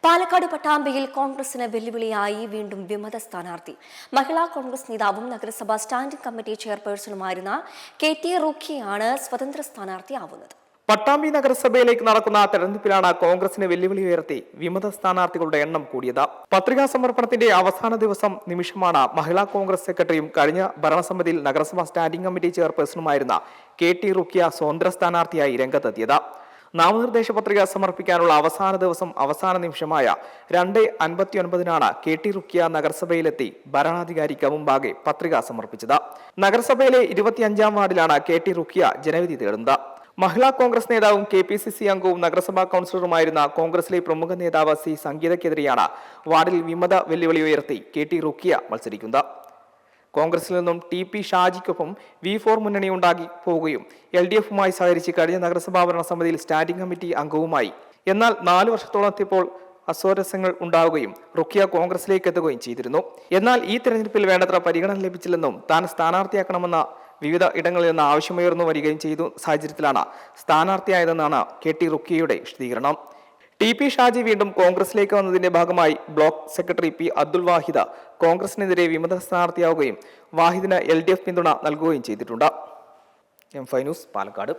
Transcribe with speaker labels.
Speaker 1: പാലക്കാട് പട്ടാമ്പിയിൽ കോൺഗ്രസിന് വെല്ലുവിളിയായി വീണ്ടും വിമത സ്ഥാനാർത്ഥി. മഹിളാ കോൺഗ്രസ് നേതാവും നഗരസഭാ സ്റ്റാൻഡിംഗ് കമ്മിറ്റി ചെയർപേഴ്സണുമായിരുന്ന KT റൂഖിയാണ് സ്വതന്ത്ര സ്ഥാനാർത്ഥിയാവുന്നത്.
Speaker 2: പട്ടാമ്പി നഗരസഭയിലേക്ക് നടക്കുന്ന തെരഞ്ഞെടുപ്പിലാണ് കോൺഗ്രസിന് വെല്ലുവിളി ഉയർത്തി വിമത സ്ഥാനാർത്ഥികളുടെ എണ്ണം കൂടിയത്. പത്രികാ സമർപ്പണത്തിന്റെ അവസാന ദിവസം നിമിഷമാണ് മഹിളാ കോൺഗ്രസ് സെക്രട്ടറിയും കഴിഞ്ഞ ഭരണസമിതിയിൽ നഗരസഭാ സ്റ്റാൻഡിംഗ് കമ്മിറ്റി ചെയർപേഴ്സണുമായിരുന്ന KT റൂഖിയ സ്വതന്ത്ര സ്ഥാനാർത്ഥിയായി രംഗത്തെത്തിയത്. നാമനിർദ്ദേശ പത്രിക സമർപ്പിക്കാനുള്ള അവസാന ദിവസം അവസാന നിമിഷമായ 2:59 KT റൂഖിയ നഗരസഭയിലെത്തി ഭരണാധികാരിക്ക് മുമ്പാകെ പത്രിക സമർപ്പിച്ചത്. നഗരസഭയിലെ 25-ാം വാർഡിലാണ് KT റൂഖിയ ജനവിധി തേടുന്നത്. മഹിളാ കോൺഗ്രസ് നേതാവും KPCC അംഗവും നഗരസഭാ കൗൺസിലറുമായിരുന്ന കോൺഗ്രസിലെ പ്രമുഖ നേതാവ് C സംഗീതയ്ക്കെതിരെയാണ് വാർഡിൽ വിമത വെല്ലുവിളി ഉയർത്തി KT റൂഖിയ മത്സരിക്കുന്നത്. കോൺഗ്രസിൽ നിന്നും TP ഷാജിക്കൊപ്പം V4 മുന്നണി ഉണ്ടാക്കി പോവുകയും LDFുമായി സഹകരിച്ച് കഴിഞ്ഞ നഗരസഭാ ഭരണസമിതിയിൽ സ്റ്റാൻഡിംഗ് കമ്മിറ്റി അംഗവുമായി. എന്നാൽ 4 വർഷത്തോളം എത്തിയപ്പോൾ അസ്വാരസ്യങ്ങൾ ഉണ്ടാവുകയും റൂഖിയ കോൺഗ്രസിലേക്ക് എത്തുകയും ചെയ്തിരുന്നു. എന്നാൽ ഈ തെരഞ്ഞെടുപ്പിൽ വേണ്ടത്ര പരിഗണന ലഭിച്ചില്ലെന്നും താൻ സ്ഥാനാർത്ഥിയാക്കണമെന്ന വിവിധ ഇടങ്ങളിൽ നിന്ന് ആവശ്യമുയർന്നു വരികയും ചെയ്ത സാഹചര്യത്തിലാണ് സ്ഥാനാർത്ഥിയായതെന്നാണ് KT റൂഖിയയുടെ വിശദീകരണം. TP ഷാജി വീണ്ടും കോൺഗ്രസിലേക്ക് വന്നതിന്റെ ഭാഗമായി ബ്ലോക്ക് സെക്രട്ടറി P അബ്ദുൽ വാഹിദ് കോൺഗ്രസിനെതിരെ വിമത സ്ഥാനാർത്ഥിയാവുകയും വാഹിദിന് LDF പിന്തുണ നൽകുകയും ചെയ്തിട്ടുണ്ട്. M5 news, Palakkad.